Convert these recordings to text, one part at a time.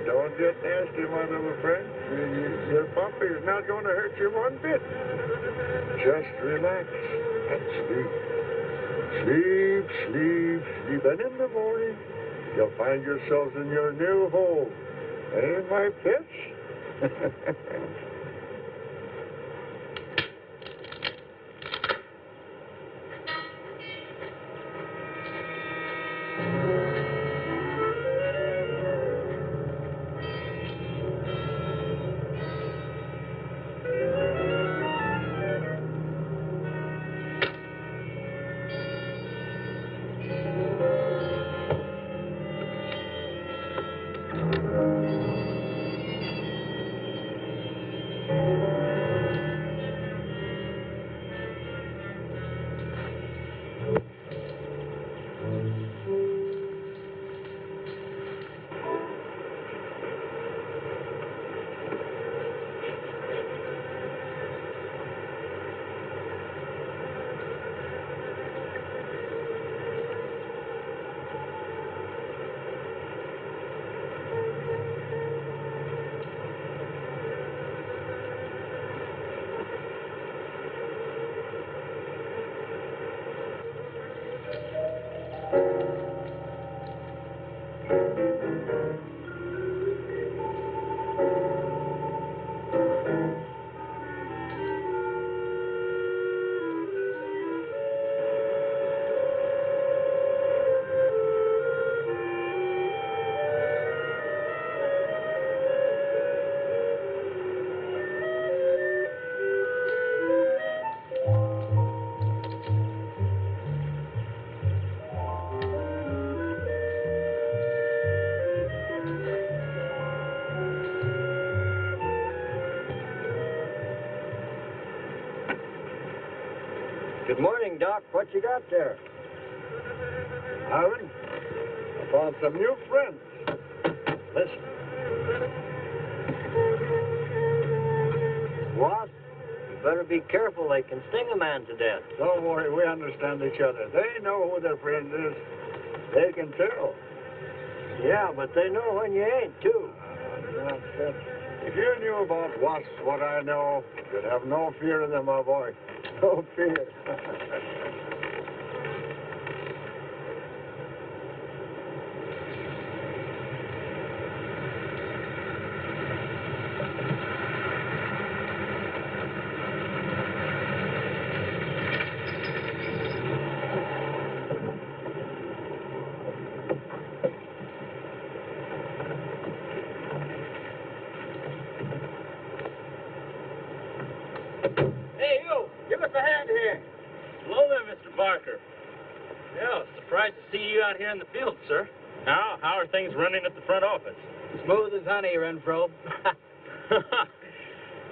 don't get nasty, my little friend. Your puppy is not going to hurt you one bit. Just relax and sleep. Sleep, sleep, sleep. And in the morning, you'll find yourselves in your new home. Eh, my pets? Good morning, Doc. What you got there? Aaron, I found some new friends. Listen. Wasp, you better be careful. They can sting a man to death. Don't worry, we understand each other. They know who their friend is. They can tell. Yeah, but they know when you ain't, too. Nonsense. If you knew about wasps what I know, you'd have no fear of them, my boy. No fear. Hey, you! Give us a hand here. Hello there, Mr. Barker. Yeah, surprised to see you out here in the field, sir. Now, how are things running at the front office? Smooth as honey, Renfro.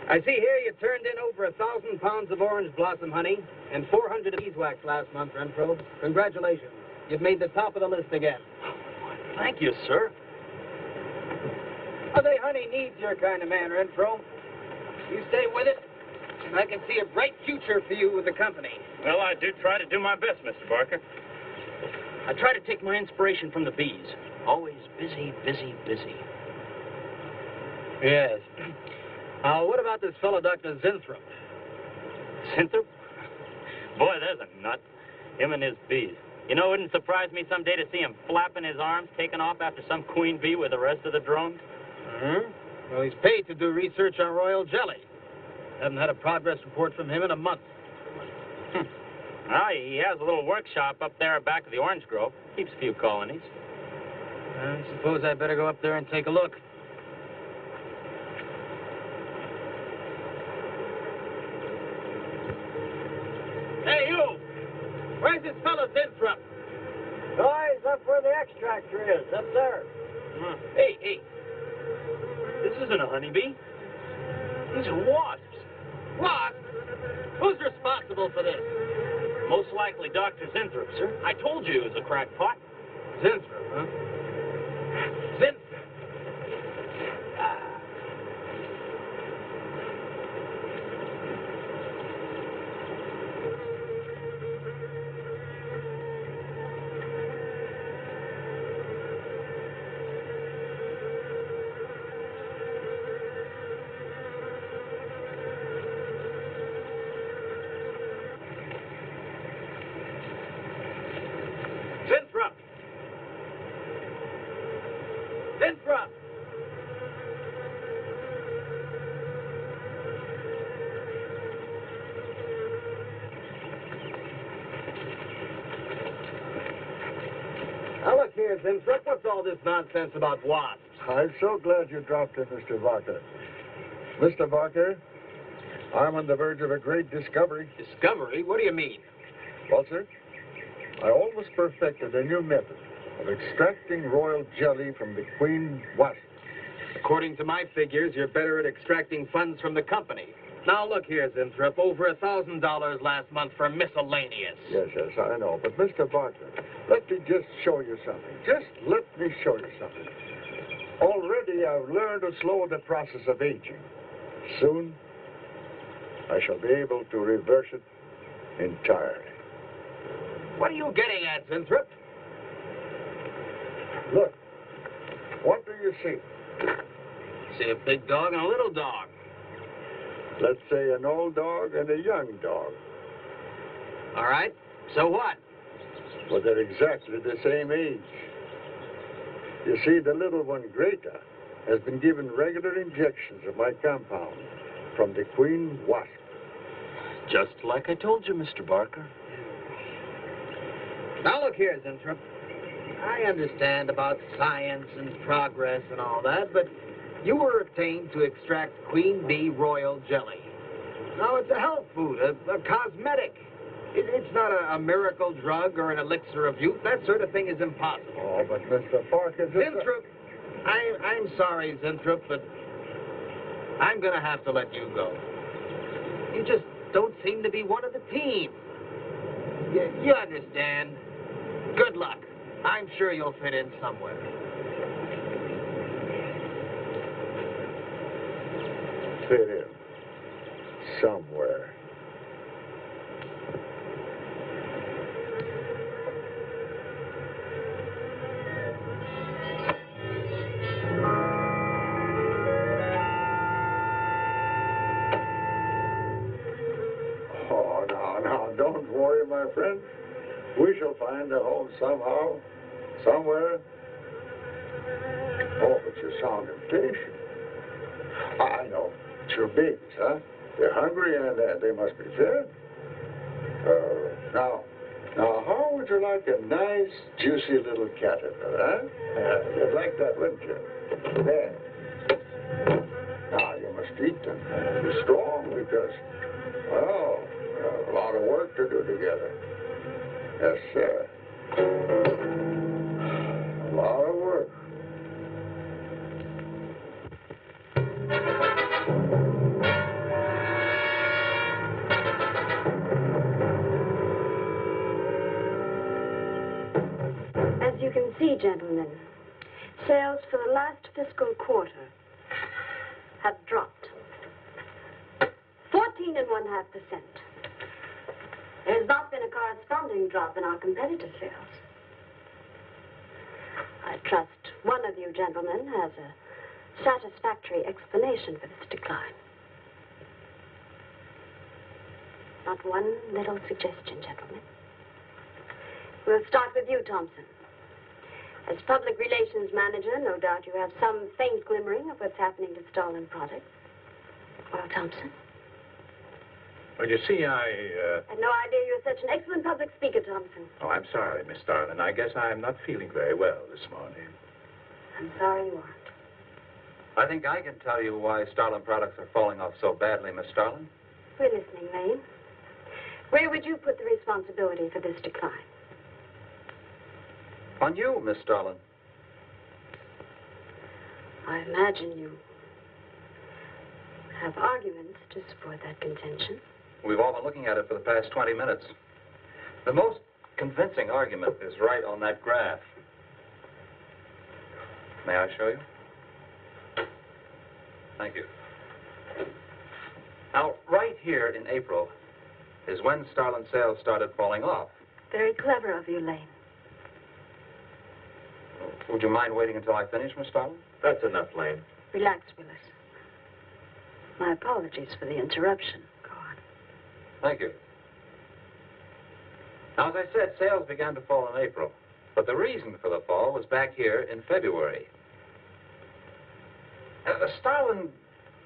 I see here you turned in over 1,000 pounds of orange blossom honey and 400 of beeswax last month, Renfro. Congratulations. You've made the top of the list again. Thank you, sir. I say honey needs your kind of man, Renfro. You stay with it, and I can see a bright future for you with the company. Well, I do try to do my best, Mr. Barker. I try to take my inspiration from the bees. Always busy, busy, busy. Yes. Now, what about this fellow, Dr. Zinthrop? Zinthrop? Boy, there's a nut. Him and his bees. You know, it wouldn't surprise me someday to see him flapping his arms, taking off after some queen bee with the rest of the drones. Well, he's paid to do research on royal jelly. Haven't had a progress report from him in a month. Well, he has a little workshop up there back of the orange grove. Keeps a few colonies. I suppose I'd better go up there and take a look. Hey, you! Where's this fellow Zinthrop? Guys, up where the extractor is, up there. Hey. This isn't a honeybee. These are wasps. What? Who's responsible for this? Most likely Dr. Zinthrop, sir. I told you he was a crackpot. Zinthrop, huh? Zinthrop. here, Zinthrop. What's all this nonsense about wasps? I'm so glad you dropped in, Mr. Barker. Mr. Barker, I'm on the verge of a great discovery. Discovery? What do you mean? Well, sir, I almost perfected a new method of extracting royal jelly from the queen wasp. According to my figures, you're better at extracting funds from the company. Now, look here, Zinthrop. Over $1,000 last month for miscellaneous. Yes, I know. But, Mr. Barker, let me just show you something. Just let me show you something. Already, I've learned to slow the process of aging. Soon, I shall be able to reverse it entirely. What are you getting at, Zinthrop? Look, what do you see? See a big dog and a little dog. Let's say an old dog and a young dog. All right. So what? Well, they're exactly the same age. You see, the little one, Greta, has been given regular injections of my compound from the queen wasp. Just like I told you, Mr. Barker. Now, look here, Zinthrop. I understand about science and progress and all that, but you were obtained to extract queen bee royal jelly. Now, it's a health food, a cosmetic. It's not a miracle drug or an elixir of youth. That sort of thing is impossible. Oh, but Mr. Parker... Zinthrop, I'm sorry, Zinthrop, but I'm going to have to let you go. You just don't seem to be one of the team. You understand. Good luck. I'm sure you'll fit in somewhere. Fit in. Somewhere. Oh, no, don't worry, my friend. We shall find a home somehow, somewhere. Oh, but you sound impatient. I know. It's your babies, huh? They're hungry and they must be fed. Now, how would you like a nice, juicy little caterpillar, huh? You'd like that, wouldn't you? There. Now, you must eat them. Be strong because, well, we have a lot of work to do together. Yes, sir. A lot of work. As you can see, gentlemen, sales for the last fiscal quarter have dropped 14.5%. There has not been a corresponding drop in our competitive sales. I trust one of you gentlemen has a satisfactory explanation for this decline. Not one little suggestion, gentlemen. We'll start with you, Thompson. As public relations manager, no doubt you have some faint glimmering of what's happening to stolen products. Well, Thompson? Well, you see, I had no idea you were such an excellent public speaker, Thompson. Oh, I'm sorry, Miss Starlin. I guess I'm not feeling very well this morning. I'm sorry you aren't. I think I can tell you why Starlin products are falling off so badly, Miss Starlin. We're listening, Lane. Where would you put the responsibility for this decline? On you, Miss Starlin. I imagine you have arguments to support that contention. We've all been looking at it for the past 20 minutes. The most convincing argument is right on that graph. May I show you? Thank you. Now, right here in April is when Starlin sales started falling off. Very clever of you, Lane. Would you mind waiting until I finish, Miss Starlin? That's enough, Lane. Relax, Willis. My apologies for the interruption. Go on. Thank you. Now, as I said, sales began to fall in April. But the reason for the fall was back here in February. The Starlin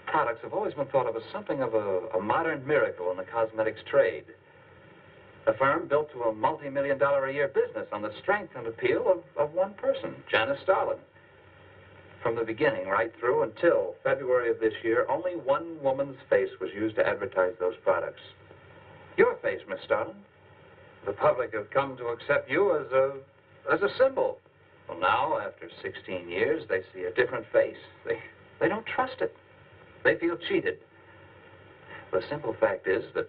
products have always been thought of as something of a modern miracle in the cosmetics trade. A firm built to a multi-million-dollar-a-year business on the strength and appeal of one person, Janice Starlin. From the beginning, right through until February of this year, only one woman's face was used to advertise those products. Your face, Miss Starlin. The public have come to accept you as a symbol. Well, now, after 16 years, they see a different face. They don't trust it. They feel cheated. The simple fact is that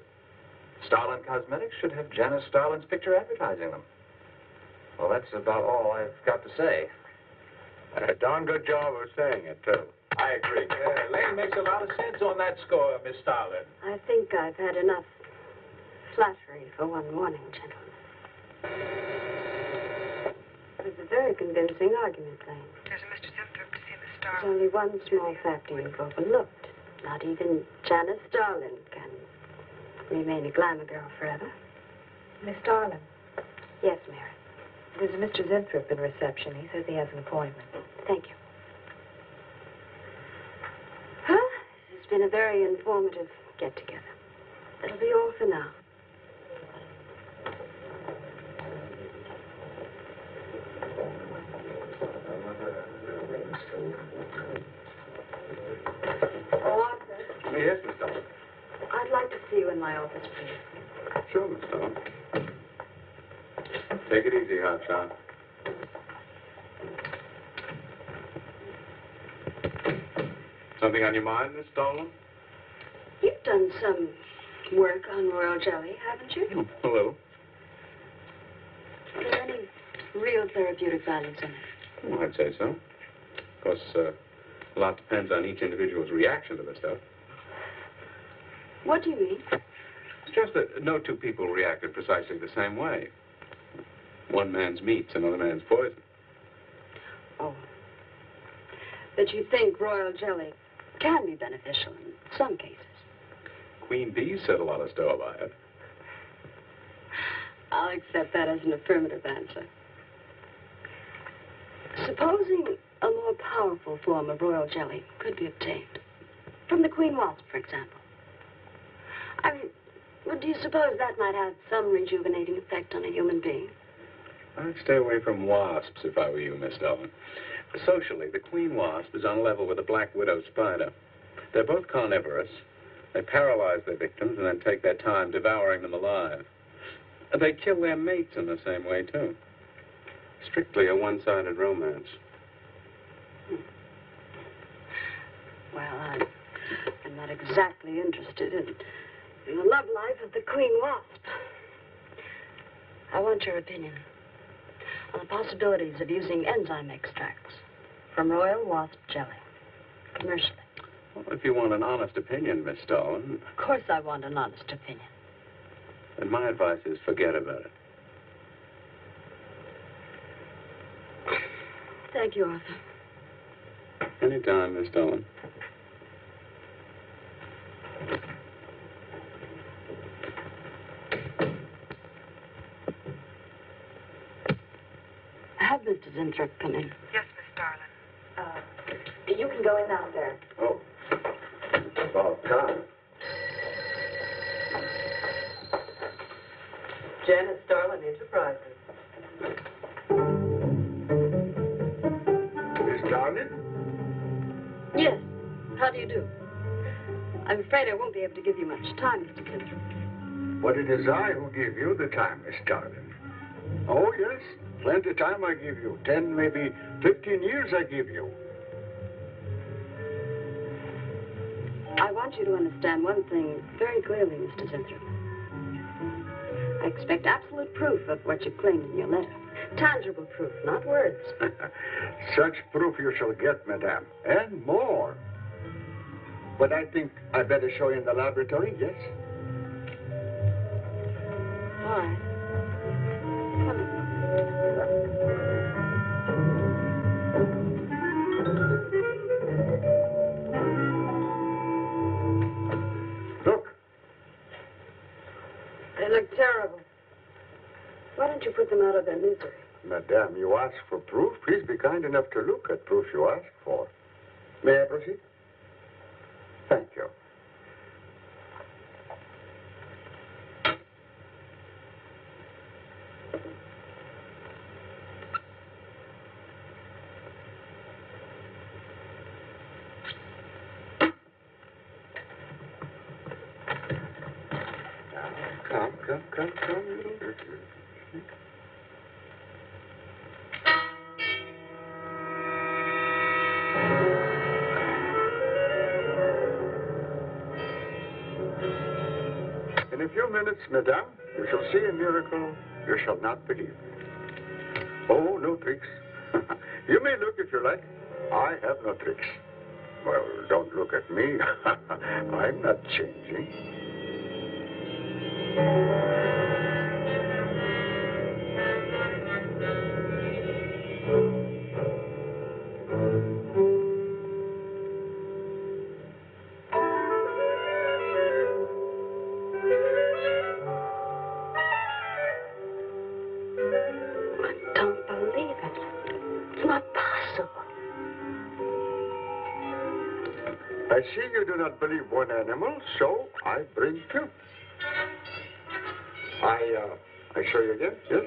Starlin Cosmetics should have Janice Starlin's picture advertising them. Well, that's about all I've got to say. A darn good job of saying it, too. I agree. Lane makes a lot of sense on that score, Miss Starlin. I think I've had enough flattery for one morning, gentlemen. It was a very convincing argument, Lane. There's a Mr. Zimthorpe to see Miss There's Starlin. only one small factor you've overlooked. Not even Janice Starlin can remain a glamour girl forever. Miss Starlin, Yes, Mary. there's a Mr. Zimthorpe in reception. He says he has an appointment. Thank you. Well, this has been a very informative get-together. That'll be all for now. Oh, Arthur, Yes, Miss Starlin. I'd like to see you in my office, please. Sure, Miss Starlin. Take it easy, Hotshot. Something on your mind, Miss Starlin? You've done some work on royal jelly, haven't you? A little. Are there any real therapeutic values in it? Well, I'd say so. Of course, a lot depends on each individual's reaction to the stuff. What do you mean? It's just that no two people reacted precisely the same way. One man's meat's another man's poison. Oh. But you think royal jelly can be beneficial in some cases? Queen Bee said a lot of store by it. I'll accept that as an affirmative answer. Supposing a more powerful form of royal jelly could be obtained. From the queen wasp, for example. I mean, well, do you suppose that might have some rejuvenating effect on a human being? I'd stay away from wasps if I were you, Miss Starlin. Socially, the queen wasp is on a level with the black widow spider. They're both carnivorous. They paralyze their victims and then take their time devouring them alive. They kill their mates in the same way, too. Strictly a one-sided romance. Well, I'm not exactly interested in the love life of the queen wasp. I want your opinion on the possibilities of using enzyme extracts from royal wasp jelly, commercially. Well, if you want an honest opinion, Miss Starlin, Of course I want an honest opinion. then my advice is forget about it. Thank you, Arthur. Anytime, Miss Starlin. Have Mr. Zimthorpe come in. Yes, Miss Starlin. You can go in out there. Oh. About time. Janice Starlin Enterprises. Miss Starlin? Yes. How do you do? I'm afraid I won't be able to give you much time, Mr. Zimthorpe. But it is I who give you the time, Miss Starlin. Oh, yes. Plenty of time I give you. 10, maybe 15 years I give you. I want you to understand one thing very clearly, Mr. Zimthorpe. I expect absolute proof of what you claimed in your letter. Tangible proof, not words. Such proof you shall get, madame, and more. But I think I better show you in the laboratory, yes? All right. Come in. Look, They look terrible. Why don't you put them out of their misery? madame, you ask for proof. Please be kind enough to look at proof you ask for. May I proceed? Thank you. In a few minutes, madame, you shall see a miracle you shall not believe. Oh, no tricks. You may look if you like. I have no tricks. Well, don't look at me. I'm not changing. I don't believe it. It's not possible. I see you do not believe one animal, so I bring two. I show you again, yes?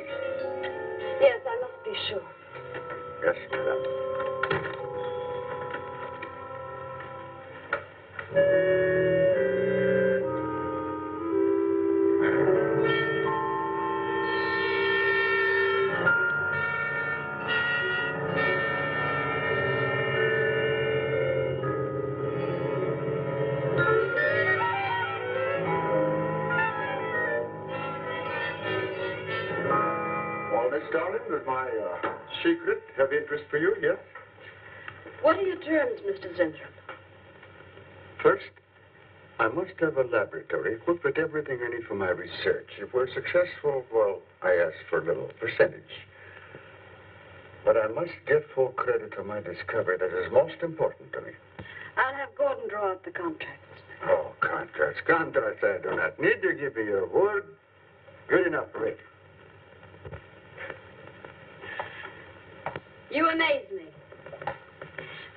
Yes, I must be sure. Yes, madame. Well, Miss Darling, does my secret have interest for you, yes? What are your terms, Mr. Zinthrop? First, I must have a laboratory equipped with everything I need for my research. If we're successful, well, I ask for a little percentage. But I must get full credit for my discovery. That is most important to me. I'll have Gordon draw up the contracts. Oh, contracts. Contracts I do not need. You give me your word. Good enough for me. You amaze me.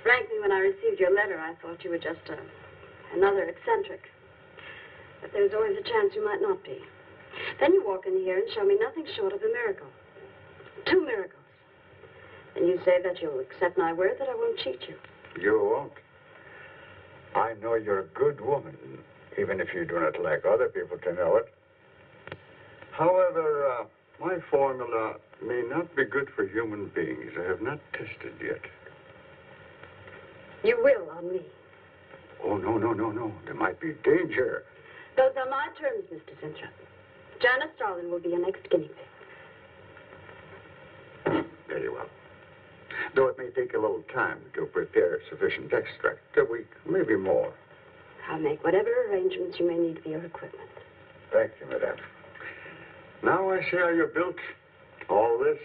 Frankly, when I received your letter, I thought you were just another eccentric. But there was always a chance you might not be. Then you walk in here and show me nothing short of a miracle. 2 miracles. And you say that you'll accept my word that I won't cheat you. You won't. I know you're a good woman, even if you do not like other people to know it. However, my formula may not be good for human beings. I have not tested yet. You will on me. Oh, no. There might be danger. Those are my terms, Mr. Zinthrop. Janice Starlin will be your next guinea pig. Very well. Though it may take a little time to prepare sufficient extract, a week, maybe more. I'll make whatever arrangements you may need for your equipment. Thank you, madame. Now I see how you're built. All this.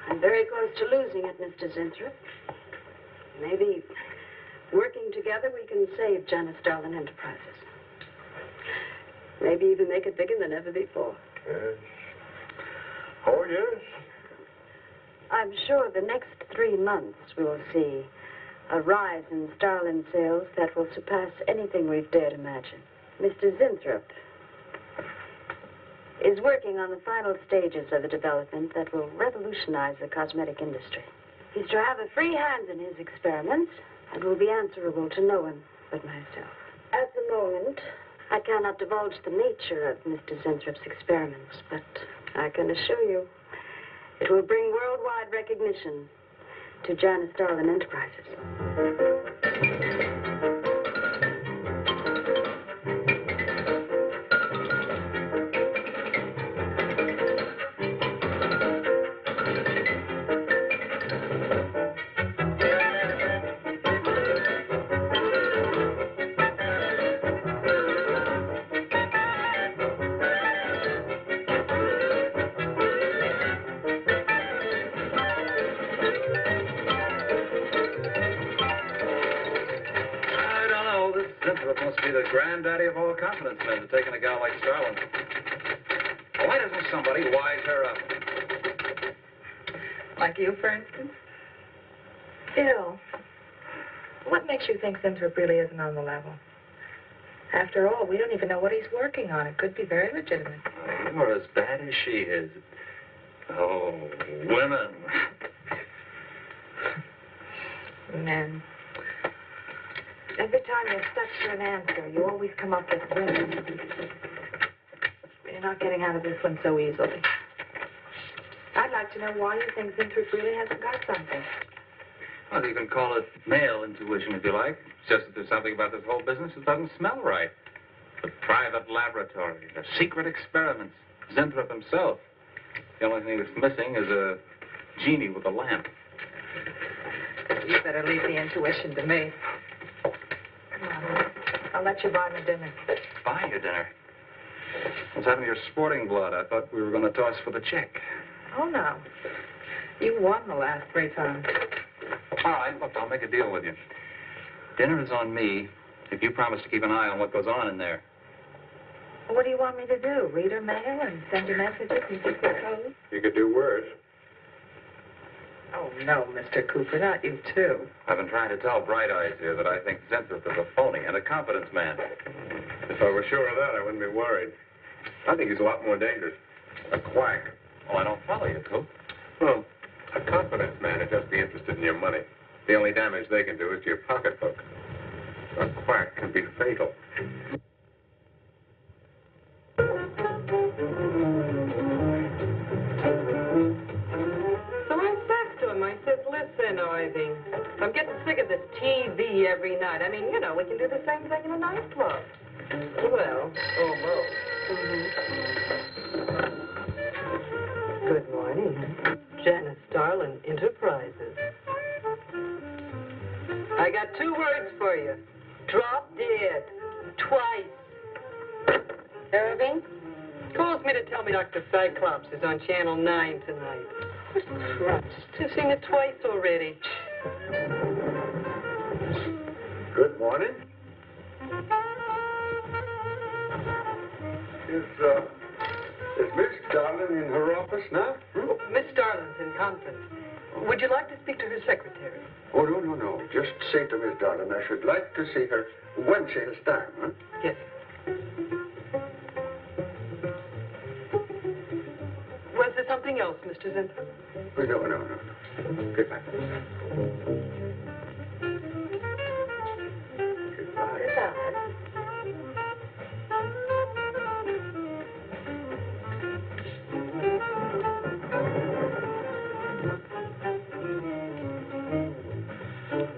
I'm very close to losing it, Mr. Zinthrop. Maybe working together we can save Janice Starlin Enterprises. Maybe even make it bigger than ever before. Yes. Oh, yes. I'm sure the next 3 months we'll see a rise in Starlin sales that will surpass anything we've dared imagine. Mr. Zinthrop is working on the final stages of a development that will revolutionize the cosmetic industry. He's to have a free hand in his experiments and will be answerable to no one but myself. At the moment, I cannot divulge the nature of Mr. Zinthrop's experiments, but I can assure you it will bring worldwide recognition to Janice Starlin Enterprises. Must be the granddaddy of all confidence men to taking a gal like Starlin. Why doesn't somebody wise her up? Like you, for instance? Bill, what makes you think Zinthrop really isn't on the level? After all, we don't even know what he's working on. It could be very legitimate. You're as bad as she is. Oh, women. Men. Every time you're stuck for an answer, you always come up with women. You're not getting out of this one so easily. I'd like to know why you think Winthrop really hasn't got something. Well, you can call it male intuition if you like. It's just that there's something about this whole business that doesn't smell right. The private laboratory, the secret experiments, Winthrop himself. The only thing that's missing is a genie with a lamp. You better leave the intuition to me. Come on. I'll let you buy me dinner. Buy you dinner? What's happened to your sporting blood? I thought we were going to toss for the check. Oh, no. You won the last 3 times. All right, look, I'll make a deal with you. Dinner is on me if you promise to keep an eye on what goes on in there. What do you want me to do? Read her mail and send you messages and secret codes? You could do worse. Oh, no, Mr. Cooper, not you, too. I've been trying to tell Bright Eyes here that I think Winthrop is a phony and a confidence man. If I were sure of that, I wouldn't be worried. I think he's a lot more dangerous. A quack. Oh, I don't follow you, Coop. Well, a confidence man would just be interested in your money. The only damage they can do is to your pocketbook. A quack can be fatal. So I says to him, I says, listen, Irving, I'm getting sick of this TV every night. I mean, you know, we can do the same thing in a nightclub. Well, almost. Good morning. Janice Starlin Enterprises. I got 2 words for you. Drop dead. Twice. Irving calls me to tell me Dr. Cyclops is on Channel 9 tonight. Christ, I've seen it twice already. Good morning. Is Miss Darlin in her office now? Oh, Miss Starlin's in conference. Would you like to speak to her secretary? Oh, no. Just say to Miss Darlin I should like to see her when she has time, huh? Yes. Was there something else, Mr. Winthrop? No. Goodbye. Goodbye.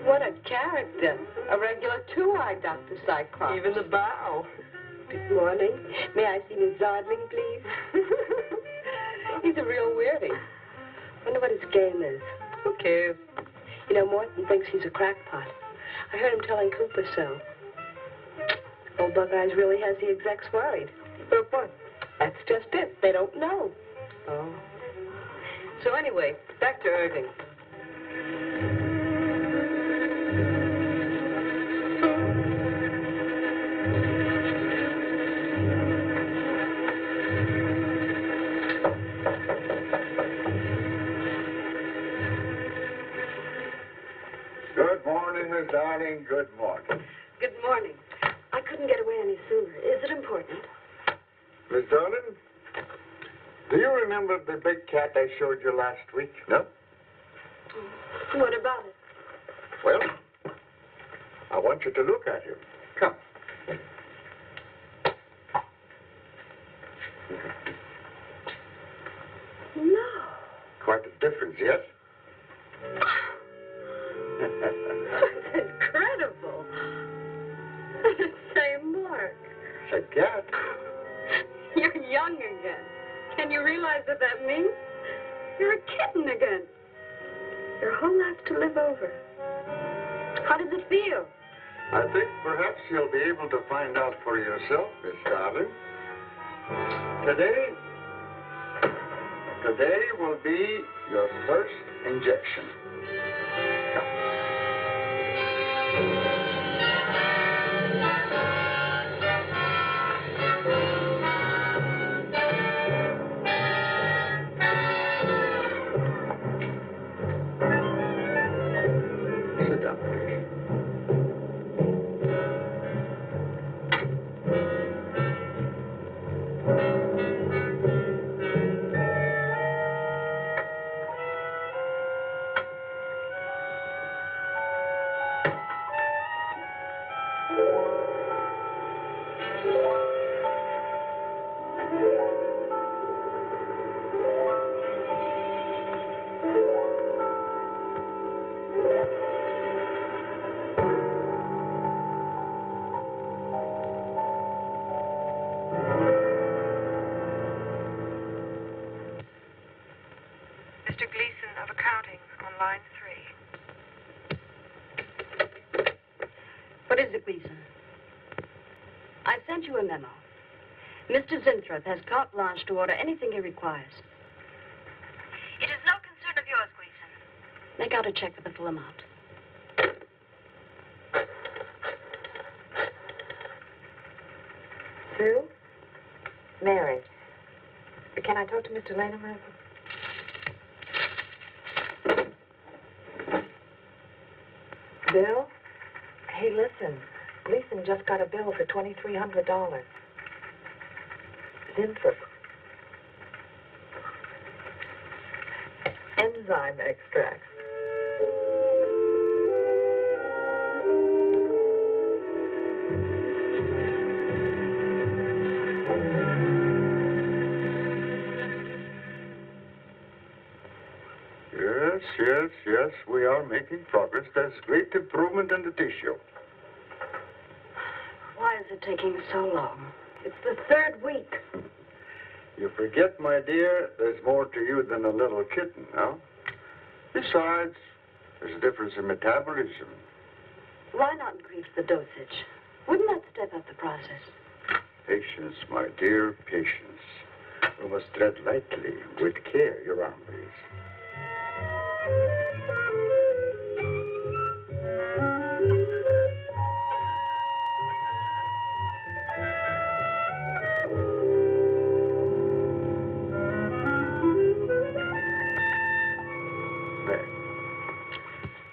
What a character. A regular 2-eyed Dr. Cyclops. Even the bow. Good morning. May I see Miss Zodling, please? He's a real weirdie. Wonder what his game is. Who cares? You know, Morton thinks he's a crackpot. I heard him telling Cooper so. Old Bug Eyes really has the execs worried. But what? That's just it. They don't know. Oh. So anyway, back to Irving. Good morning, Miss Darling. Good morning. Good morning. I couldn't get away any sooner. Is it important? Miss Darlin, do you remember the big cat I showed you last week? No? What about it? Well, I want you to look at him. Come. No. Quite a difference, yes? That's incredible. Say, Mark, It's a cat. you're young again. Can you realize what that means? You're a kitten again. Your whole life to live over. How does it feel? I think perhaps you'll be able to find out for yourself, Miss Darling. Today will be your first injection. Sit down, please. is it, Gleason? I sent you a memo. Mr. Zinthrop has carte blanche to order anything he requires. It is no concern of yours, Gleason. Make out a check for the full amount. Sue? Mary. Can I talk to Mr. Lane a minute? Bill? Hey, listen. Gleason just got a bill for $2,300. Zinthrop. Enzyme extract. Yes, we are making progress. There's great improvement in the tissue. Why is it taking so long? It's the third week. You forget, my dear, there's more to you than a little kitten, huh? Besides, there's a difference in metabolism. Why not increase the dosage? Wouldn't that step up the process? Patience, my dear, patience. We must tread lightly, with care, your arm, please.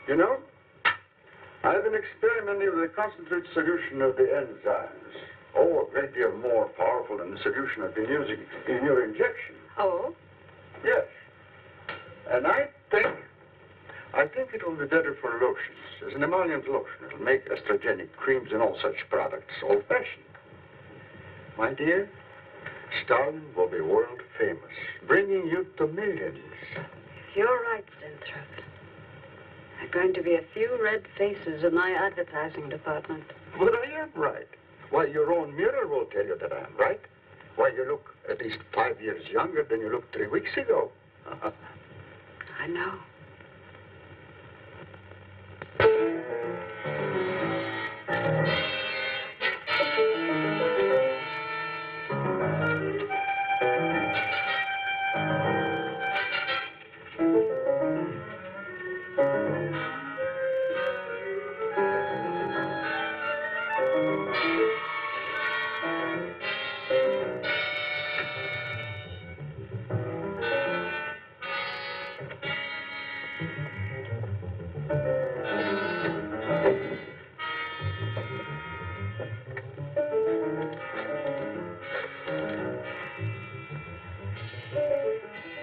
You know, I've been experimenting with a concentrated solution of the enzymes. Oh, a great deal more powerful than the solution I've been using in your injection. Oh? Yes. And I think it will be better for lotions. As an emollient lotion, it'll make estrogenic creams and all such products old-fashioned. My dear, Stalin will be world famous, bringing you to millions. You're right, Zinthrop. There are going to be a few red faces in my advertising department. But I am right. Why, your own mirror will tell you that I am right. Why, you look at least 5 years younger than you looked 3 weeks ago. I know.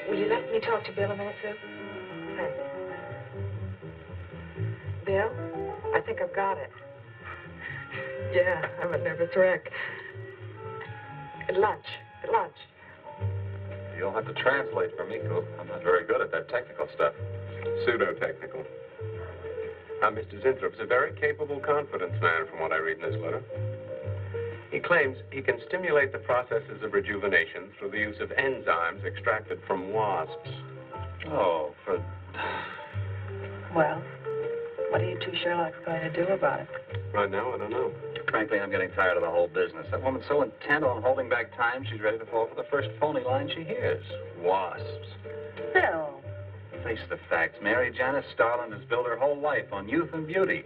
Will you let me talk to Bill a minute, Sue? Thanks. Bill, I think I've got it. Yeah, I'm a nervous wreck. At lunch. You'll have to translate for me, Coop. I'm not very good at that technical stuff. Pseudo-technical. Mr. Zinthrup's a very capable confidence man, from what I read in his letter. He claims he can stimulate the processes of rejuvenation through the use of enzymes extracted from wasps. Oh, for... Well, what are you two Sherlocks going to do about it? Right now, I don't know. Frankly, I'm getting tired of the whole business. That woman's so intent on holding back time, she's ready to fall for the first phony line she hears. Wasps. Bill. Face the facts, Mary Janice Starland has built her whole life on youth and beauty.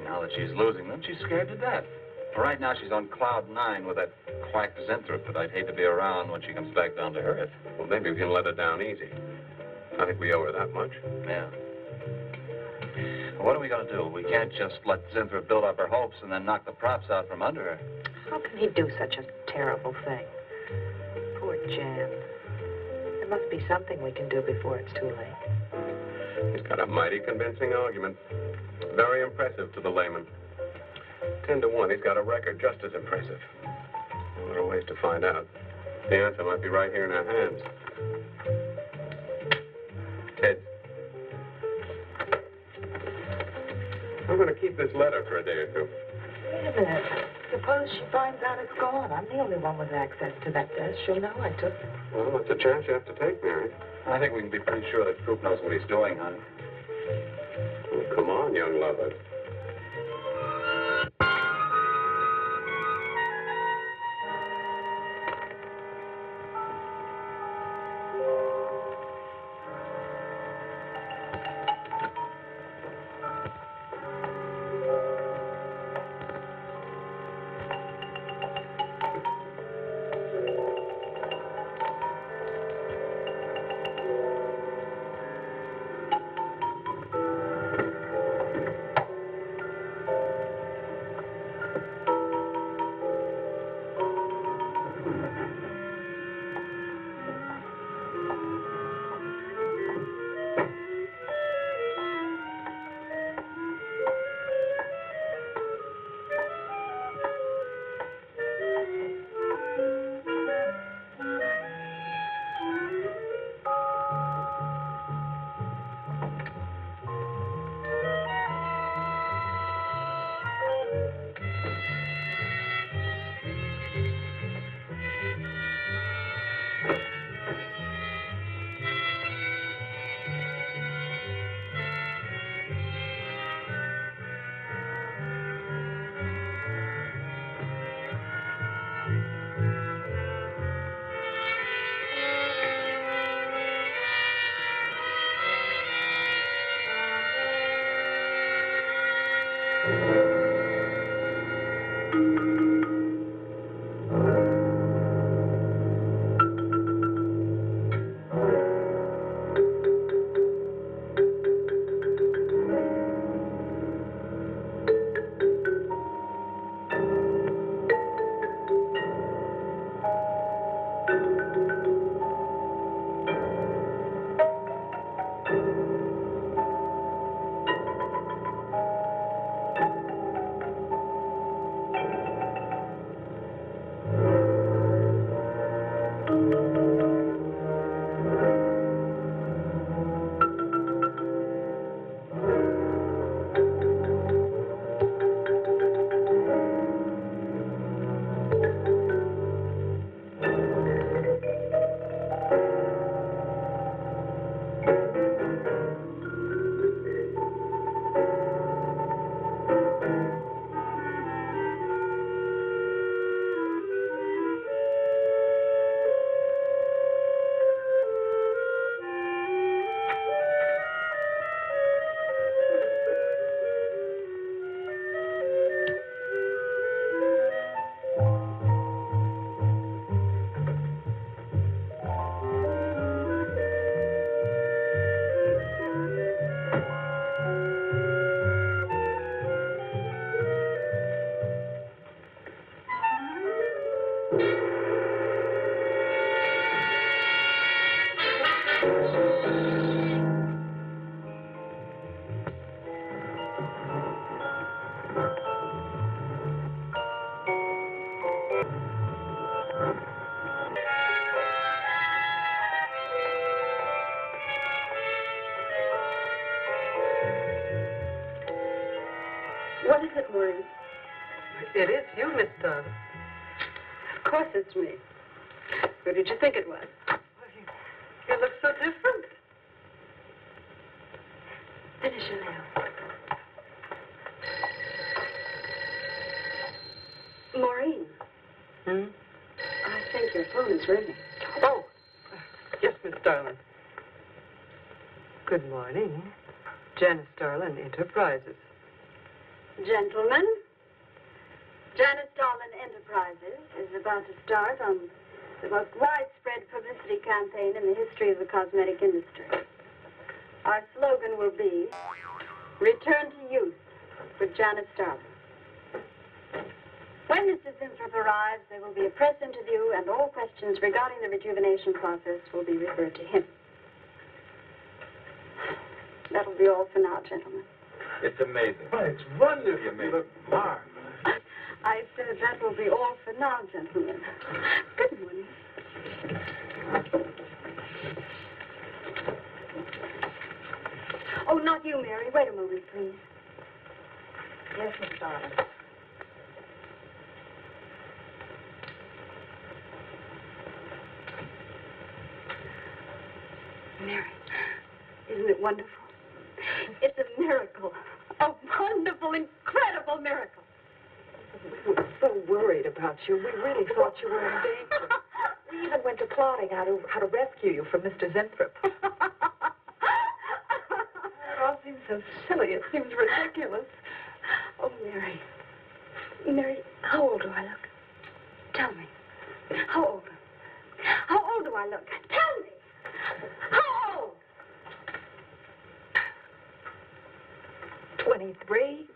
Now that she's losing them, she's scared to death. Right now, she's on cloud 9 with that quack Zinthrop that I'd hate to be around when she comes back down to earth. Well, maybe we can let her down easy. I think we owe her that much. Yeah. Well, what are we going to do? We can't just let Zinthrop build up her hopes and then knock the props out from under her. How can he do such a terrible thing? Poor Jan. There must be something we can do before it's too late. He's got a mighty convincing argument. Very impressive to the layman. 10 to 1, he's got a record just as impressive. There are ways to find out. The answer might be right here in our hands. Ted. I'm going to keep this letter for a day or two. Wait a minute. Suppose she finds out it's gone. I'm the only one with access to that desk. She'll know I took it. Well, that's a chance you have to take, Mary. I think we can be pretty sure that Coop knows what he's doing, honey. Well, come on, young lover. it, Maureen? It is you, Miss Darling. Of course it's me. Who did you think it was? You look so different. Finish your nails. Maureen, Hmm? I think your phone is ringing. Oh, yes, Miss Darling. Good morning. Janice Darling Enterprises. Gentlemen, Janice Darlin Enterprises is about to start on the most widespread publicity campaign in the history of the cosmetic industry. Our slogan will be, Return to Youth with Janice Darlin. When Mr. Zinthrop arrives, there will be a press interview, and all questions regarding the rejuvenation process will be referred to him. That'll be all for now, gentlemen. It's amazing. Oh, it's wonderful. You look marvelous. I said that will be all for now, gentlemen. Good morning. Oh, not you, Mary. Wait a moment, please. Yes, Miss Darling. Mary, isn't it wonderful? It's a miracle. A wonderful, incredible miracle. We were so worried about you. We really thought you were in danger. We even went to plotting how to rescue you from Mr. Zinthrop. It all seems so silly. It seems ridiculous. Oh, Mary. Mary, how old do I look? Tell me. How old? How old do I look? Tell me. How old? 23,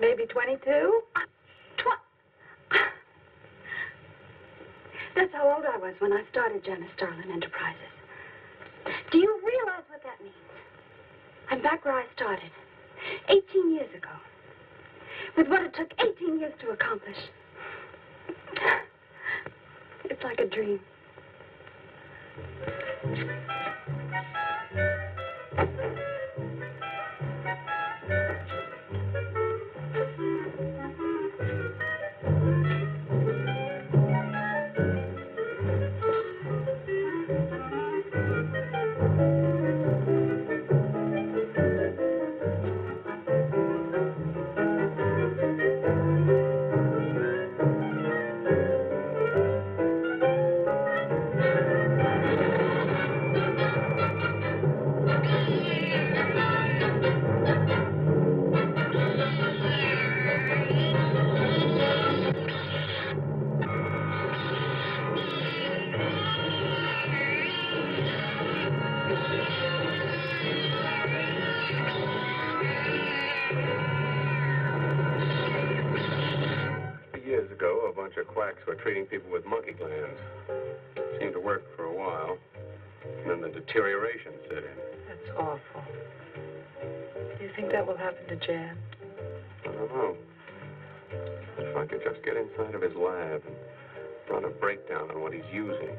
maybe 22. That's how old I was when I started Janice Darlin Enterprises. Do you realize what that means? I'm back where I started, 18 years ago, with what it took 18 years to accomplish. It's like a dream. Years ago, a bunch of quacks were treating people with monkey glands. Seemed to work for a while. And then the deterioration set in. That's awful. Do you think that will happen to Jan? I don't know. If I could just get inside of his lab and run a breakdown on what he's using.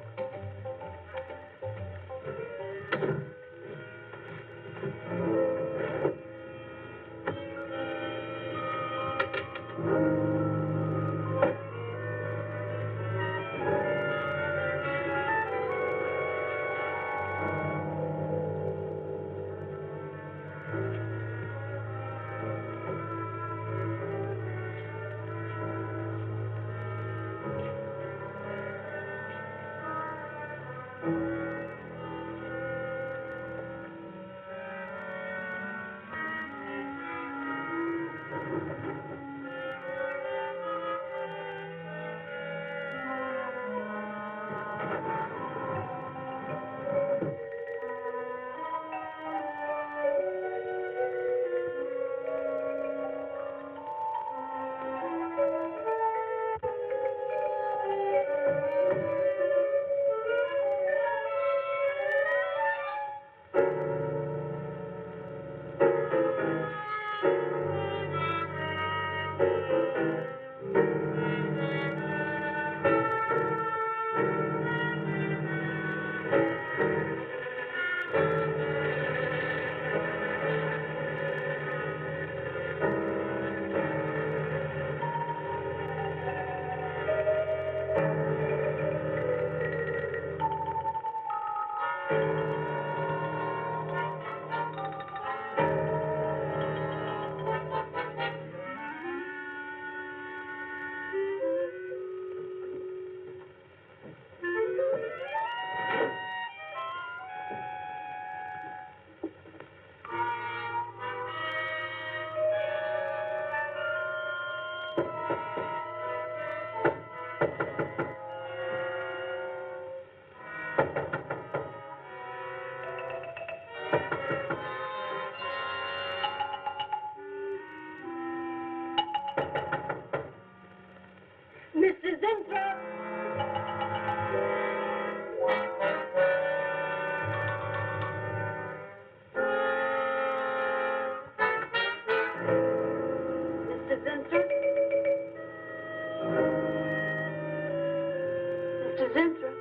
Mr. Zinthrop.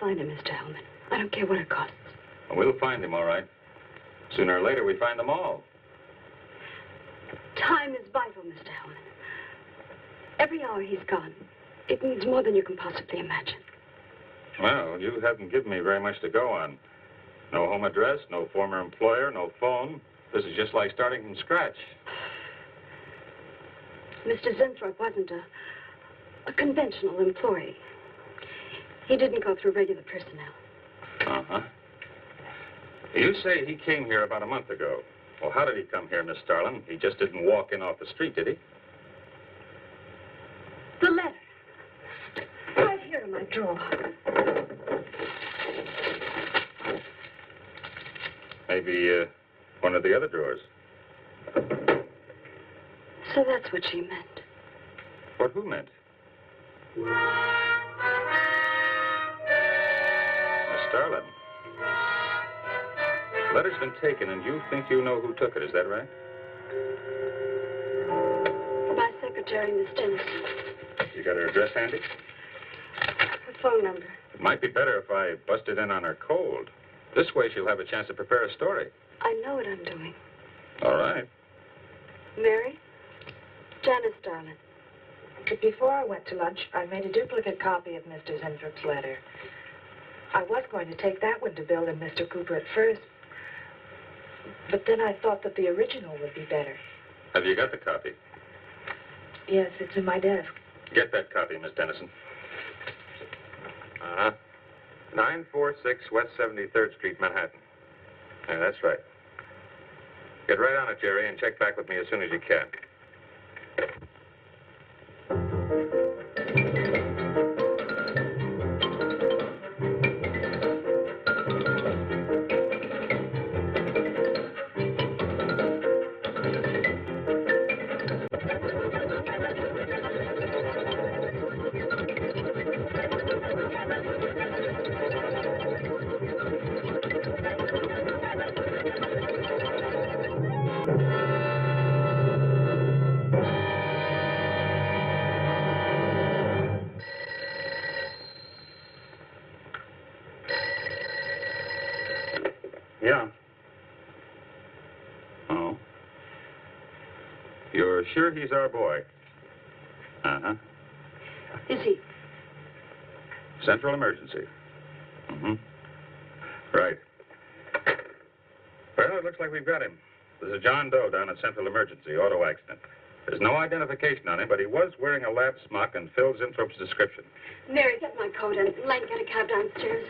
Find him, Mr. Hellman. I don't care what it costs. We'll find him, all right. Sooner or later, we find them all. Time is vital, Mr. Hellman. Every hour he's gone, it means more than you can possibly imagine. Well, you haven't given me very much to go on. No home address, no former employer, no phone. This is just like starting from scratch. Mr. Zinthrop wasn't a conventional employee. He didn't go through regular personnel. Uh-huh. You say he came here about a month ago. Well, how did he come here, Miss Starlin? He just didn't walk in off the street, did he? The letter. Right here in my drawer. Maybe one of the other drawers. So that's what she meant. What who meant? Miss Starlin. The letter's been taken, and you think you know who took it, is that right? My secretary, Miss Dennis. You got her address handy? Her phone number. It might be better if I busted in on her cold. This way she'll have a chance to prepare a story. I know what I'm doing. All right. Mary? Janice Starlin. But before I went to lunch, I made a duplicate copy of Mr. Zinthrup's letter. I was going to take that one to Bill and Mr. Cooper at first, but then I thought that the original would be better. Have you got the copy? Yes, it's in my desk. Get that copy, Miss Dennison. Uh-huh. 946 West 73rd Street, Manhattan. Yeah, that's right. Get right on it, Jerry, and check back with me as soon as you can. Yeah. Oh. You're sure he's our boy? Uh-huh. Is he? Central emergency. Mm-hmm. Right. Well, it looks like we've got him. There's a John Doe down at Central Emergency, auto accident. There's no identification on him, but he was wearing a lab smock and Phil Zinthrop's description. Mary, get my coat and Len, get a cab downstairs.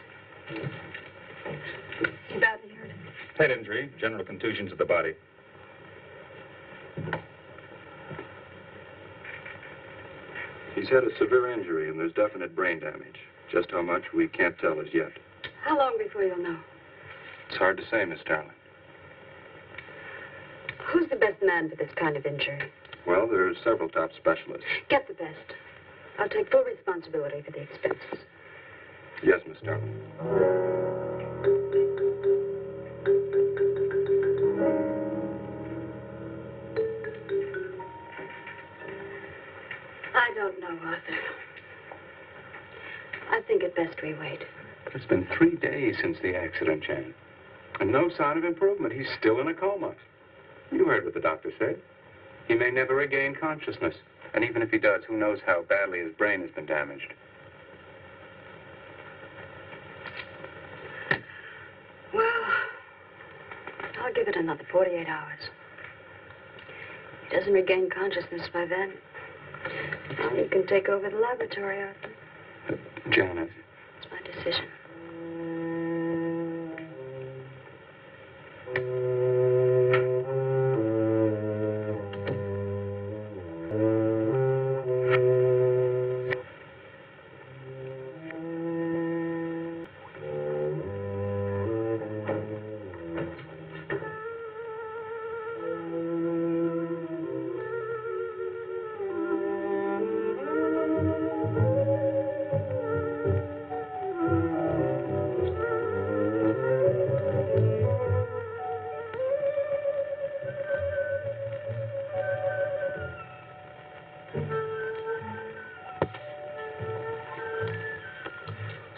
He badly hurt. Head injury, general contusions of the body. He's had a severe injury, and there's definite brain damage. Just how much, we can't tell as yet. How long before you'll know? It's hard to say, Miss Starlin. Who's the best man for this kind of injury? Well, there are several top specialists. Get the best. I'll take full responsibility for the expenses. Yes, Miss Starlin. I don't know, Arthur. I think it best we wait. It's been 3 days since the accident, Jan. And no sign of improvement. He's still in a coma. You heard what the doctor said. He may never regain consciousness. And even if he does, who knows how badly his brain has been damaged. Well, I'll give it another 48 hours. He doesn't regain consciousness by then. Well, you can take over the laboratory, Arthur. Janet. It's my decision.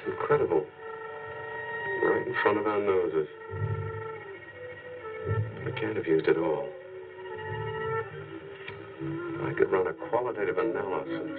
Incredible. Right in front of our noses. We can't have used it all. I could run a qualitative analysis.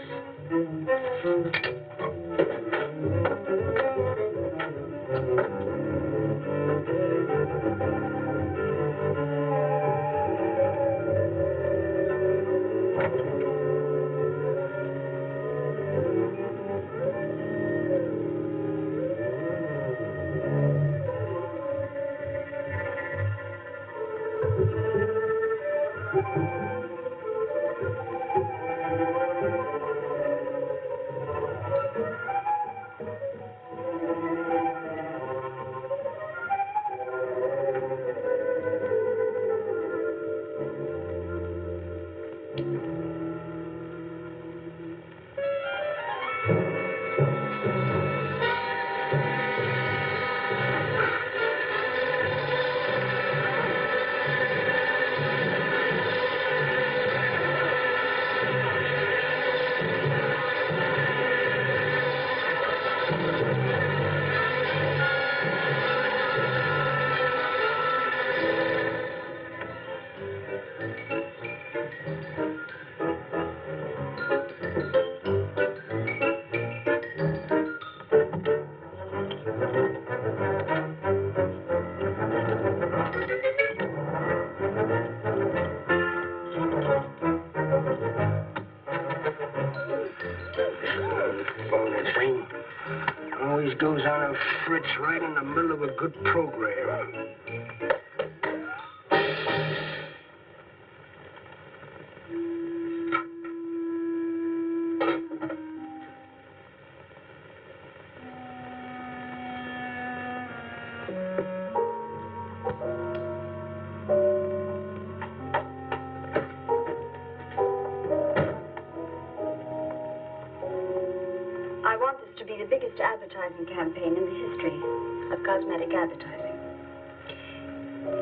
Always goes on a fritz right in the middle of a good program. I want this to be the biggest advertising campaign in the history of cosmetic advertising.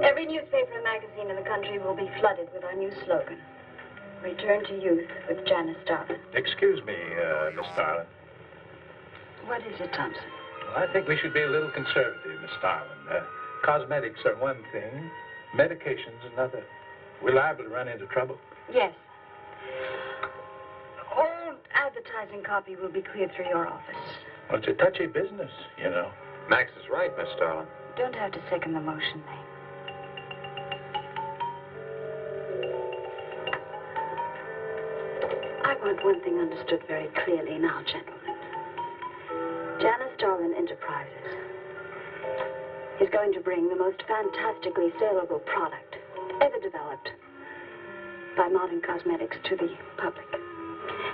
Every newspaper and magazine in the country will be flooded with our new slogan, Return to Youth with Janice Starlin. Excuse me, Miss Starlin. What is it, Thompson? Well, I think we should be a little conservative, Miss Starlin. Cosmetics are one thing, medications another. We're liable to run into trouble. Yes. All advertising copy will be cleared through your office. Well, it's a touchy business, you know. Max is right, Miss Starlin. Don't have to second the motion, Lane. I want one thing understood very clearly now, gentlemen. Janice Starlin Enterprises is going to bring the most fantastically saleable product ever developed by modern cosmetics to the public.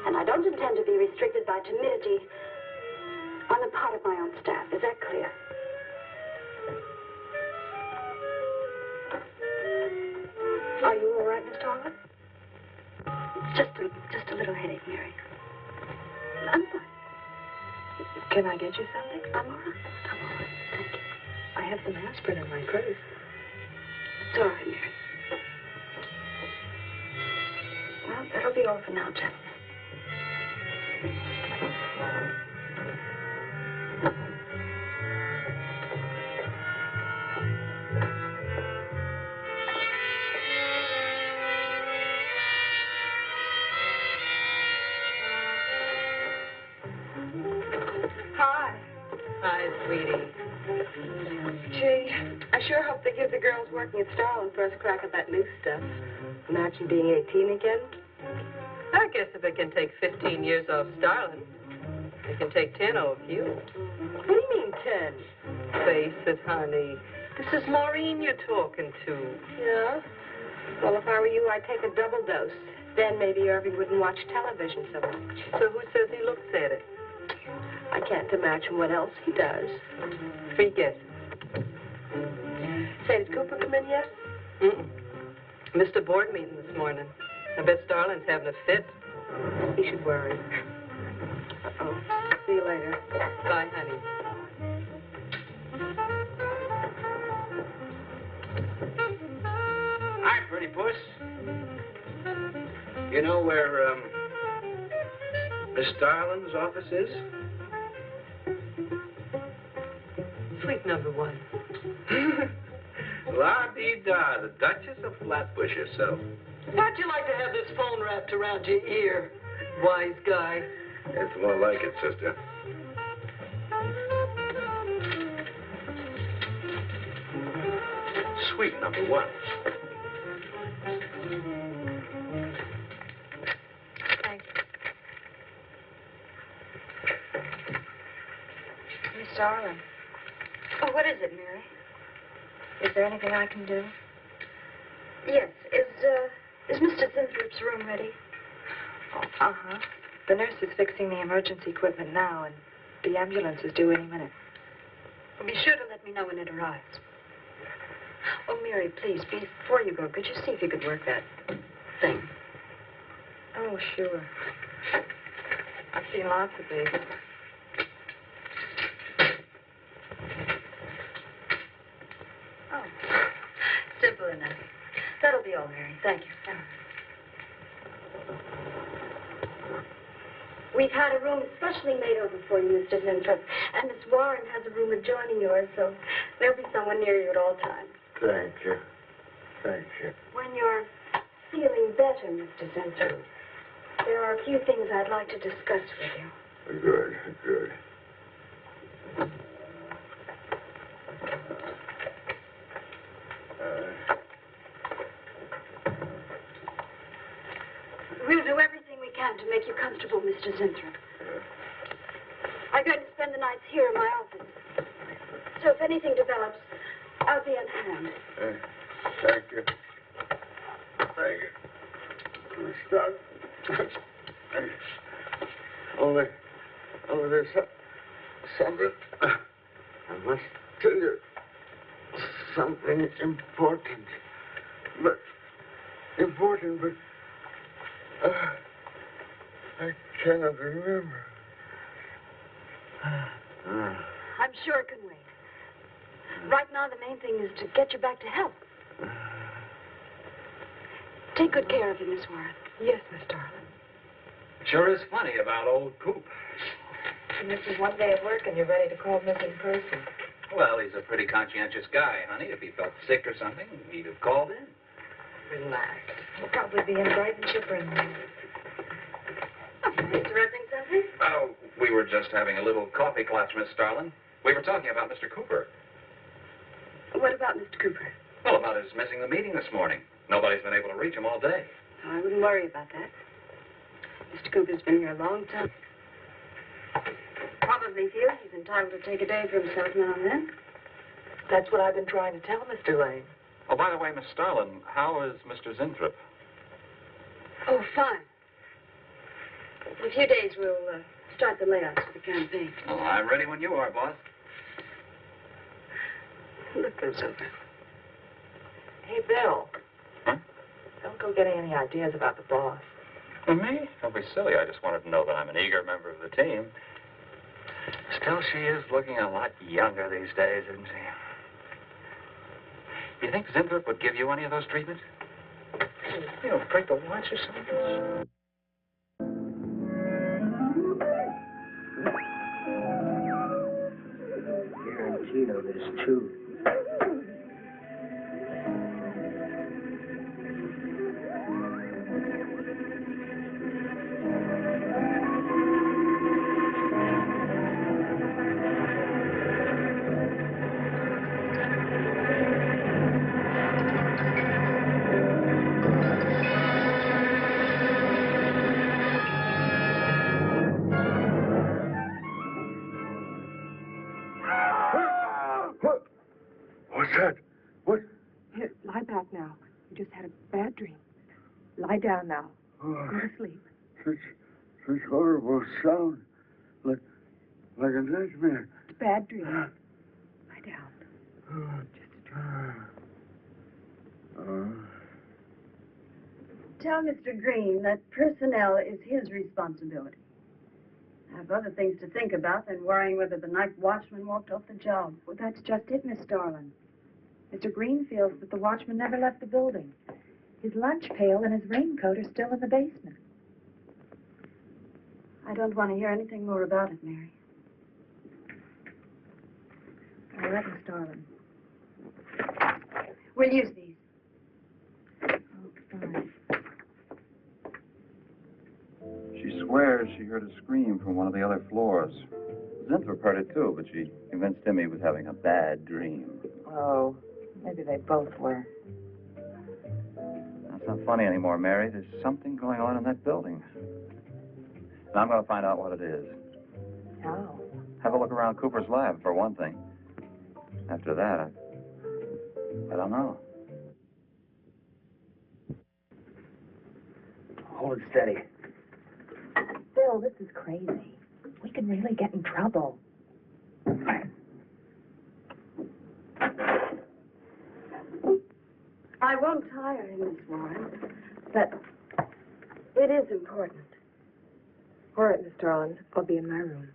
And I don't intend to be restricted by timidity on the part of my own staff. Is that clear? Are you all right, Miss Starlin? Just a little headache, Mary. I'm fine. Can I get you something? I'm all right. I'm all right. Thank you. I have some aspirin in my purse. It's all right, Mary. Well, that'll be all for now, gentlemen. Hi. Hi, sweetie. Gee, I sure hope they give the girls working at Starlin first crack at that new stuff. Imagine being 18 again. I guess if it can take 15 years off Starlin, it can take 10 off you. What do you mean 10? Face it, honey. This is Maureen you're talking to. Yeah? Well, if I were you, I'd take a double dose. Then maybe Irving wouldn't watch television so much. So who says he looks at it? I can't imagine what else he does. Free guess. Say, did Cooper come in yet? Mm-mm. Missed a board meeting this morning. I bet Starlin's having a fit. He should worry. Uh-oh. See you later. Bye, honey. Hi, pretty puss. You know where, Miss Starlin's office is? Suite number 1. La-dee-da, the Duchess of Flatbush herself. How'd you like to have this phone wrapped around your ear, wise guy? It's more like it, sister. Suite number 1. Thanks. Miss Darling, Oh, what is it, Mary? is there anything I can do? Yes. Is Mr. Zinthrop's room ready? Uh-huh. The nurse is fixing the emergency equipment now, and the ambulance is due any minute. Be sure to let me know when it arrives. Oh, Mary, please, before you go, could you see if you could work that thing? Oh, sure. I've seen lots of these. Oh, simple enough. That'll be all, Mary. Thank you. We've had a room specially made over for you, Mr. Zinthrop. And Miss Warren has a room adjoining yours, so there'll be someone near you at all times. Thank you. Thank you. When you're feeling better, Mr. Zinthrop, there are a few things I'd like to discuss with you. Good, good. We'll do everything we can to make you comfortable, Mr. Zinthrop. I'm going to spend the nights here in my office. So if anything develops, I'll be on hand. Thank you. Thank you. Stop. Only there's something. I must tell you something important. But I cannot remember. I'm sure it can wait. Right now, the main thing is to get you back to health. Take good care of him, Miss Warren. Yes, Miss Darling. Sure is funny about old Coop. And this is one day at work and you're ready to call missing person. Well, he's a pretty conscientious guy, honey. If he felt sick or something, he'd have called in. Relax. We'll probably be in Brightonshire for a minute. Interrupting something? Oh, we were just having a little coffee clutch, Miss Starlin. We were talking about Mr. Cooper. What about Mr. Cooper? Well, about his missing the meeting this morning. Nobody's been able to reach him all day. Oh, I wouldn't worry about that. Mr. Cooper's been here a long time. Probably feels he's entitled to take a day for himself now and then. That's what I've been trying to tell Mr. Lane. Oh, by the way, Miss Starlin, how is Mr. Zinthrop? Oh, fine. In a few days, we'll start the layouts for the campaign. Oh, I'm ready when you are, boss. Look those over. Hey, Bill. Huh? Don't go getting any ideas about the boss. Well, me? Don't be silly. I just wanted to know that I'm an eager member of the team. Still, she is looking a lot younger these days, isn't she? Do you think Zinthrop would give you any of those treatments? You know, break the watch or something? Tarantino, there's two. down now. Go to sleep. Such horrible sound. Like a nightmare. It's a bad dream. Lie down. Just a dream. Tell Mr. Green that personnel is his responsibility. I have other things to think about than worrying whether the night watchman walked off the job. Well, that's just it, Miss Starlin. Mr. Green feels that the watchman never left the building. His lunch pail and his raincoat are still in the basement. I don't want to hear anything more about it, Mary. All right, Miss Starlin. We'll use these. Oh, fine. She swears she heard a scream from one of the other floors. Zinthrop heard it too, but she convinced him he was having a bad dream. Oh, maybe they both were. That's not funny anymore, Mary. There's something going on in that building. And I'm going to find out what it is. How? Have a look around Cooper's lab, for one thing. After that, I don't know. Hold it steady. Bill, this is crazy. We can really get in trouble. I won't tire him, Miss Warren, but it is important. All right, Miss Starlin. I'll be in my room.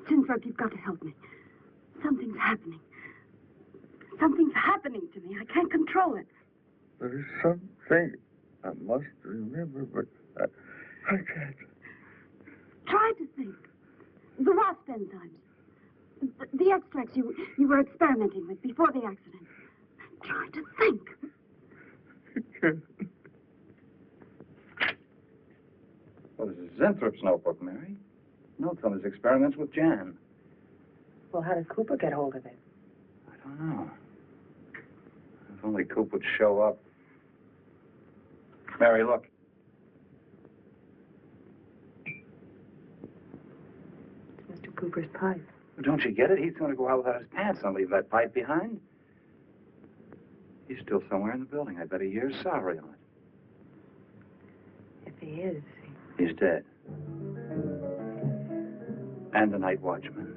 Zinthrop, you've got to help me. Something's happening. Something's happening to me. I can't control it. There is something I must remember, but I can't. Try to think. The Wasp enzymes. The extracts you were experimenting with before the accident. Try to think. I can't. Well, this is Zinthrop's notebook, Mary. Notes on his experiments with Jan. Well, how did Cooper get hold of it? I don't know. If only Coop would show up. Mary, look. It's Mr. Cooper's pipe. Don't you get it? He's going to go out without his pants and leave that pipe behind. He's still somewhere in the building. I bet a year's salary on it. If he is. He's dead. And the night watchman.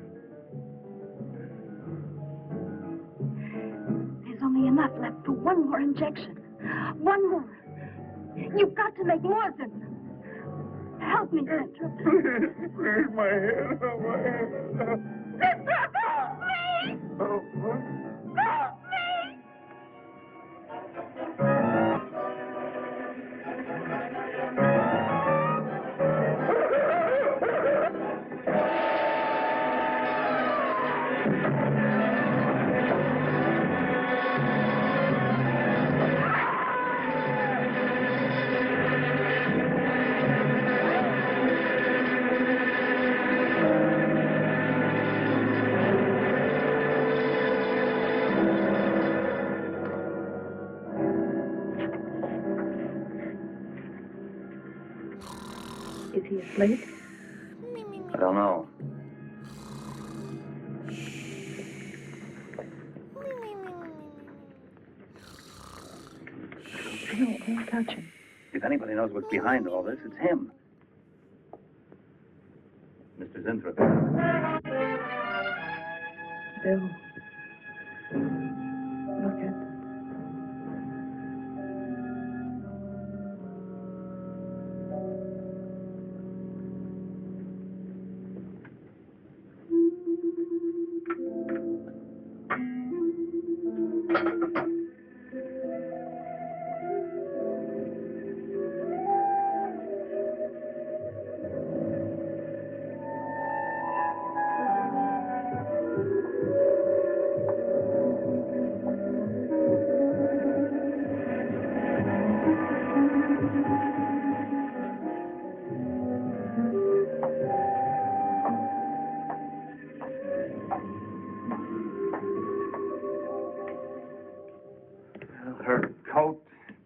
There's only enough left for one more injection. One more. You've got to make more of them. Help me, Zinthrop. Please, my head. Oh, my head. Zinthrop, help me! Oh, what? Help me! Is he asleep? I don't know. No, don't touch him. If anybody knows what's behind all this, it's him. Mr. Zinthrop. Bill. Look at... Her coat,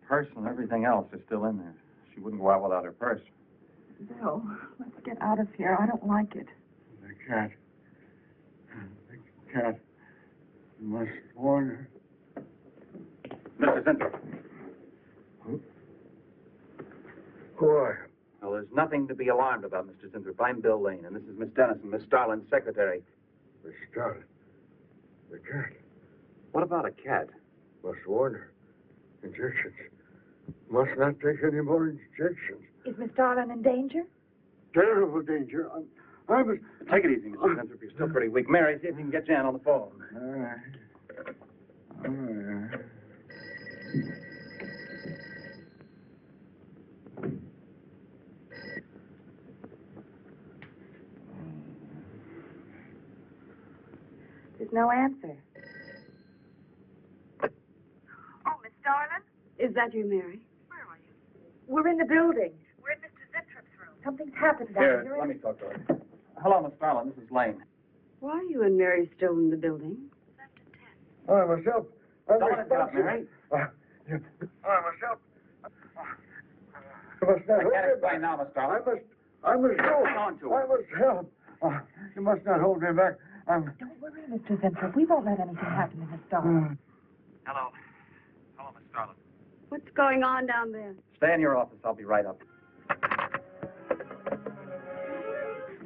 purse, and everything else is still in there. She wouldn't go out without her purse. Bill, let's get out of here. I don't like it. I can't. Must warn her. Mr. Zinthrop. Who are Well, there's nothing to be alarmed about, Mr. Zinthrop. I'm Bill Lane, and this is Miss Dennison, Miss Starlin's secretary. you? Miss Starlin. The cat. What about a cat? Must warn her. Injections. Must not take any more injections. Is Miss Darlin in danger? Terrible danger. I was... Take it easy, Mr. Zinthrop. You're still pretty weak. Mary, see if you can get Jan on the phone. All right. All right. There's no answer. Oh, Miss Darlin? Is that you, Mary? Where are you? We're in the building. We're in Mr. Zintrop's room. Something's happened down Here, here. let me talk to her. Hello, Miss Starlin. This is Lane. Why are you and Mary still in the building? I must help. I'm Don't let it get up, responsible. Mary. I must help. You must not I hold can't me explain back. now, Miss Starlin. I must go. Hang on to her. I must help. You must not hold me back. Don't worry, Mr. Zinthrop. We won't let anything happen to Miss Darlin. Hello. Hello, Miss Starlin. What's going on down there? Stay in your office. I'll be right up.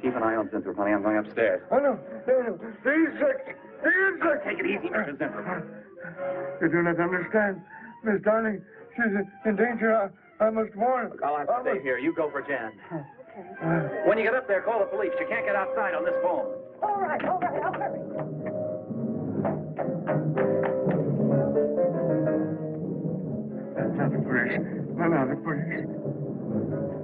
Keep an eye on Zinthrop, honey. I'm going upstairs. Oh, no. No. The insect. The insect. Take it easy, Mr. Zinthrop. You do not understand. Miss Darling, she's in danger. I must warn her. Look, I'll have to stay here. You go for Jan. Okay. When you get up there, call the police. You can't get outside on this phone. All right. I'll hurry. Not the police. Not the police.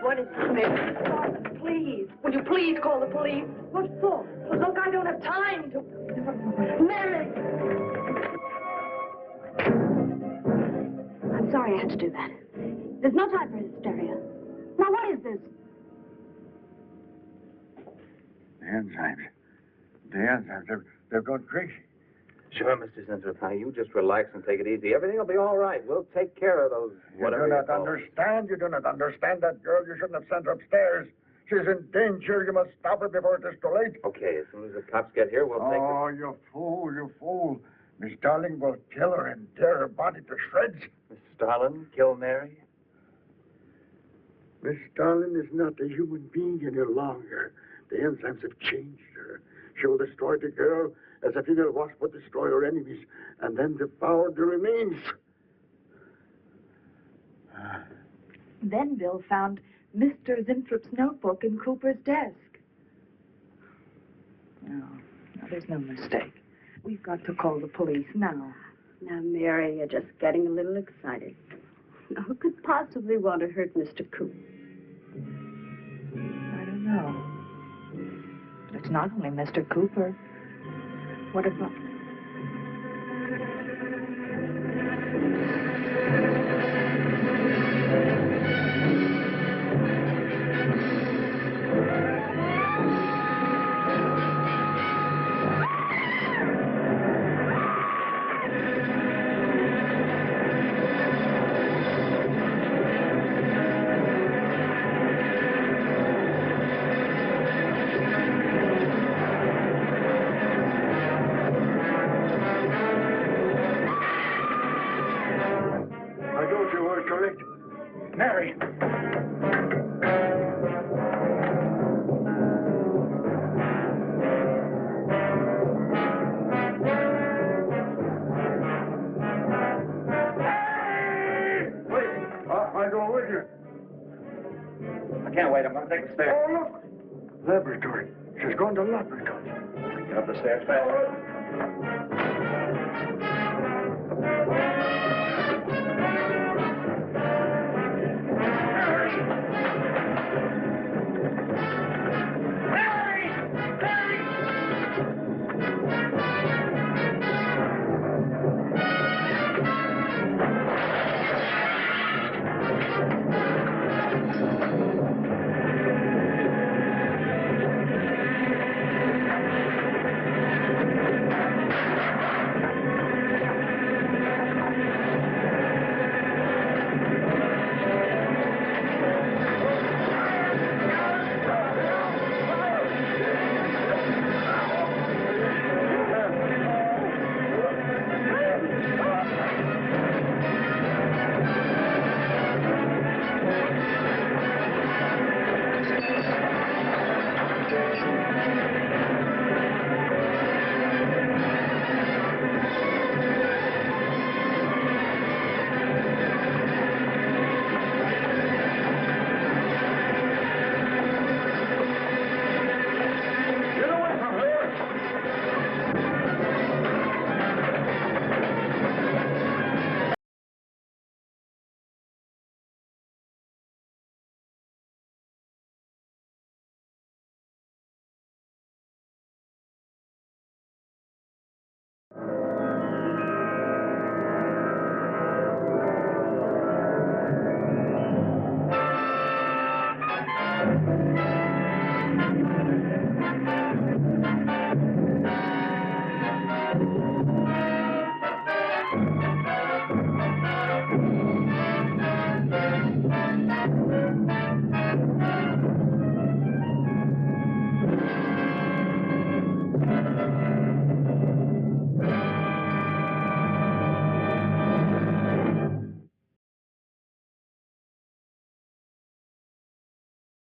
What is this, Mary? Darling, please. Will you please call the police? What for? Look, I don't have time to... Mary! I'm sorry I had to do that. There's no time for hysteria. Now, what is this? The enzymes. They've gone crazy. Sure, Mr. Zinthrop, honey. You just relax and take it easy. Everything will be all right. We'll take care of those... You do not understand. You do not understand that girl. You shouldn't have sent her upstairs. She's in danger. You must stop her before it is too late. Okay, as soon as the cops get here, we'll take Oh, you fool. Miss Darling will kill her and tear her body to shreds. Miss Starlin, kill Mary? Miss Darling is not a human being any longer. The enzymes have changed her. She will destroy the girl as a female wasp would destroy her enemies, and then devour the remains. Then Bill found Mr. Zinthrop's notebook in Cooper's desk. No, there's no mistake. We've got to call the police now. Now, Mary, you're just getting a little excited. Who could possibly want to hurt Mr. Cooper? I don't know. But it's not only Mr. Cooper. What about... I told you were correct. Mary! Wait! I go with you. I can't wait. I'm going to take the stairs. Oh, look! Laboratory. She's going to laboratory. Get up the stairs fast.